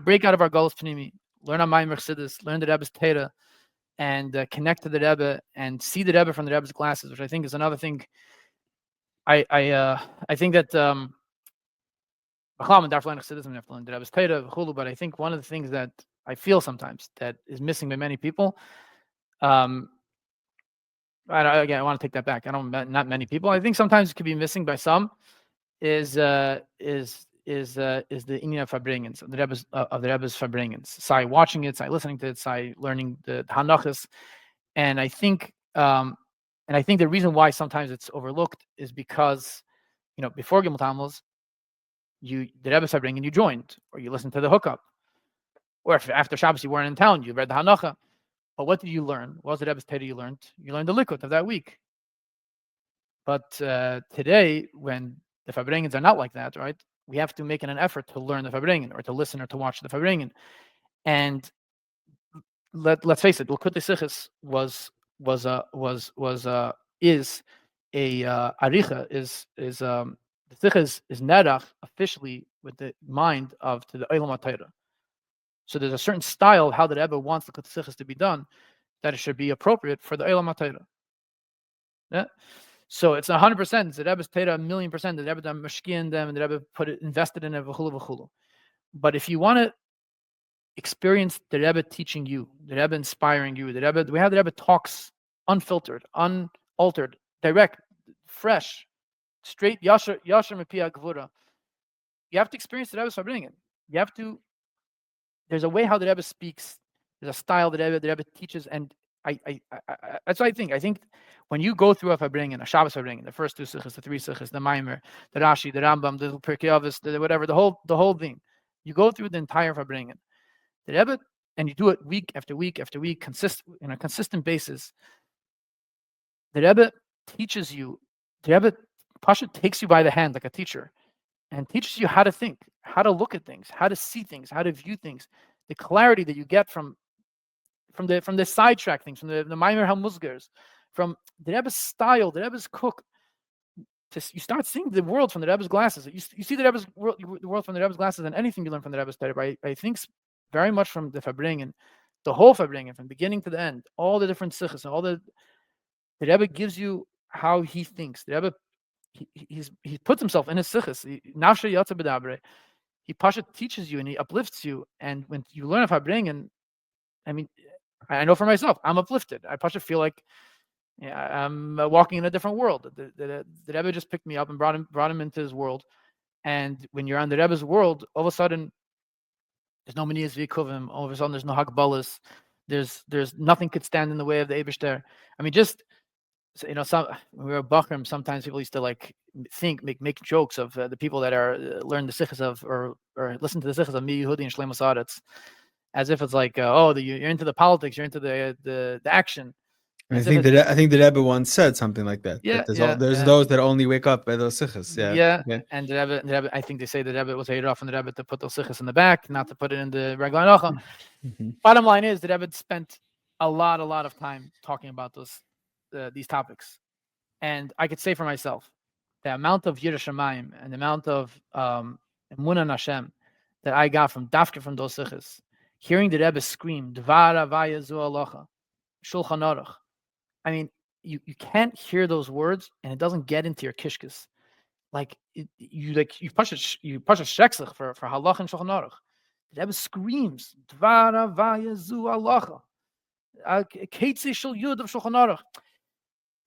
break out of our Galus Pnimi, learn Amayim Chassidus, learn the Rebbe's Teda, and connect to the Rebbe and see the Rebbe from the Rebbe's glasses, which I think is another thing. I think that but I think one of the things that I feel sometimes that is missing by many people. Again, I want to take that back. Not many people. I think sometimes it could be missing by some. Is the Inyan of Farbrengens, of the Rebbe's Farbrengens. Say watching it, say listening to it, say learning the Hanachas, and I think the reason why sometimes it's overlooked is because, before Gimel Tammuz, the Rebbe's Farbrengen, you joined, or you listened to the hookup, or if after Shabbos you weren't in town, you read the Hanacha. But what did you learn? What was the Rebbe's Teda you learned? You learned the Likud of that week. But today, when the Farbrengens are not like that, right? We have to make an effort to learn the Farbrengen, or to listen, or to watch the Farbrengen. And let's face it, Likutei Sichos is a aricha, the Sichos is nerach officially with the mind of to the Olam HaTorah. So there's a certain style of how the Rebbe wants the Likutei Sichos to be done, that it should be appropriate for the Olam HaTorah. Yeah. So it's 100%. The Rebbe's Torah 1,000,000%. The Rebbe done mashkin them, and the Rebbe invested in it. V'chulu. But if you want to experience the Rebbe teaching you, the Rebbe inspiring you, we have the Rebbe talks unfiltered, unaltered, direct, fresh, straight, yasher mepia gvura. You have to experience the Rebbe's Farbrengen. You have to. There's a way how the Rebbe speaks. There's a style that the Rebbe teaches, and that's what I think. I think when you go through a Farbrengen, a Shabbos Farbrengen, the first 2 sichos, the 3 sichos, the Maimer, the Rashi, the Rambam, the Pirkei Avos, the whatever, the whole thing, you go through the entire Farbrengen. The Rebbe, and you do it week after week after week, on a consistent basis. The Rebbe teaches you. The Rebbe Pasha takes you by the hand like a teacher, and teaches you how to think, how to look at things, how to see things, how to view things. The clarity that you get from the sidetrack things, from the Maimer HaMuzgers, from the Rebbe's style, the Rebbe's cook. You start seeing the world from the Rebbe's glasses. You see the world from the Rebbe's glasses, and anything you learn from the Rebbe's Torah. I think very much from the Farbrengen, the whole Farbrengen, from beginning to the end, all the different sichos, and all the Rebbe gives you how he thinks. The Rebbe, he puts himself in his sichos. Nafshe yatsa b'dabre. He pasha teaches you and he uplifts you. And when you learn of Farbrengen, I mean, I know for myself, I'm uplifted. I pasha feel like I'm walking in a different world. The Rebbe just picked me up and brought him into his world. And when you're on the Rebbe's world, all of a sudden, there's no manias v'ikuvim. All of a sudden, there's no hakbalas. There's nothing could stand in the way of the Eibishter. I mean, just when we were Bachrim, sometimes people used to make jokes of the people that learn the sichos of or listen to the sichos of Mi Yehudi and Shlomo Saretz, as if it's like, you're into the politics, you're into the action. I think the Rebbe once said something like that. Yeah, there's those that only wake up by those sichos. Yeah. And the Rebbe, I think they say the Rebbe was hated off from the Rebbe to put those sichos in the back, not to put it in the regular halacha. Bottom line is the Rebbe spent a lot of time talking about these topics, and I could say for myself, the amount of Yiras Shamayim and the amount of Emunah in Hashem that I got from those sichos, hearing the Rebbe scream Dvar Avaya Zu Alocha Shulchan Aruch. I mean, you can't hear those words and it doesn't get into your kishkas. You push a sheksach for halacha and Shulchan Aruch. The Rebbe screams Dvar Avaya Zu Alocha Keitzi Shel Yud of Shulchan Aruch.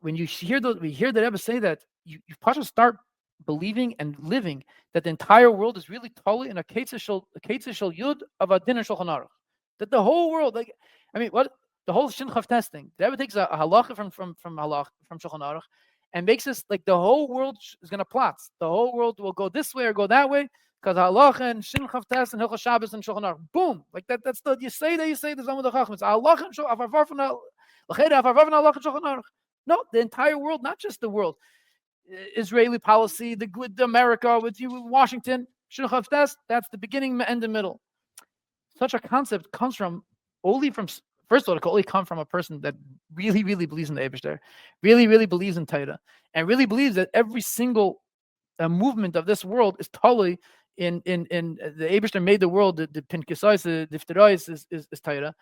When we hear the Rebbe say that, you pasha start believing and living that the entire world is really totally in a Keitzi Shel Yud of Adin and Shulchan Aruch. That the whole world, what the whole Shinchav testing, the Rebbe takes a halacha from Shulchan Aruch and makes us like the whole world is going to plot. The whole world will go this way or go that way because halacha and Shinchav test and Hilchos Shabbos and Shulchan Aruch. Boom, like that. That's the you say the Zalmud HaChacham. It's halacha and Shulchan Aruch. No, the entire world, not just the world. Israeli policy, with America, with Washington, Shinchav test, that's the beginning and the middle. Such a concept comes from, first of all, it can only come from a person that really, really believes in the Eibishter, really, really believes in Torah, and really believes that every single movement of this world is totally in the Eibishter made the world, the Pinkisais, the Iftarais is Torah.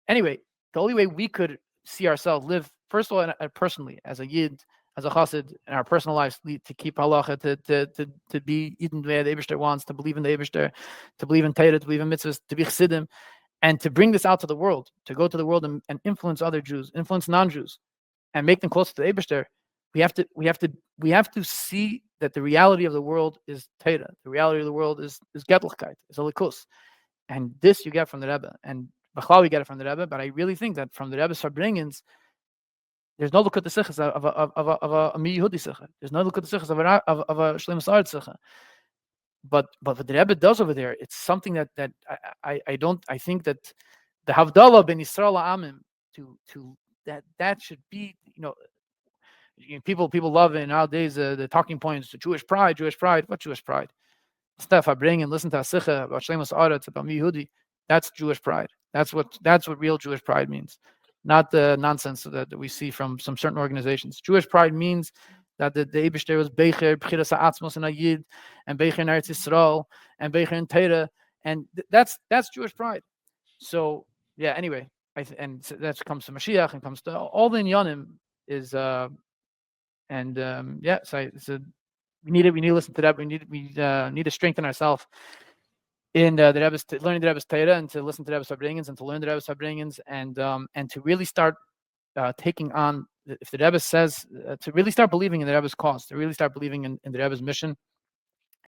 Anyway, the only way we could see ourselves live, first of all, personally, as a Yid, as a Chassid, in our personal lives, to keep halacha, to be Eden the way the Eibishter wants, to believe in the Eibishter, to believe in Torah, to believe in mitzvahs, to be Chassidim, and to bring this out to the world, to go to the world and influence other Jews, influence non-Jews, and make them closer to the Eibishter. We have to see that the reality of the world is Torah. The reality of the world is Gettlichkeit, is a likus. And this you get from the Rebbe. And B'chlal we get it from the Rebbe, but I really think that from the Rebbe's Farbrengens, there's no Likud Sichas of a Mi Yehudi Sicha. There's no Likud Sichas of a Shleimus Aretz Sicha. But what the Rebbe does over there, it's something that I think that the Havdalah ben Yisrael Amim to that should be, people love it nowadays, the talking points, Jewish pride. What Jewish pride? Stuff I bring and listen to a Sicha about Shleimus Aretz, about Mi Yehudi. That's Jewish pride. That's what real Jewish pride means, not the nonsense that we see from some certain organizations. Jewish pride means that the Eibishter was Becher, B'chiras HaAtzmos in Yid, and Becher in Eretz Yisrael, and Becher in Torah, and that's Jewish pride. So yeah. Anyway, and so that comes to Mashiach and comes to all the inyanim is So we need to listen to that. We need to strengthen ourselves in the Rebbe's, learning the Rebbe's Torah, and to listen to the Rebbe's Farbrengens, and to learn the Rebbe's Farbrengens, and to really start taking on, if the Rebbe says, to really start believing in the Rebbe's cause, to really start believing in the Rebbe's mission,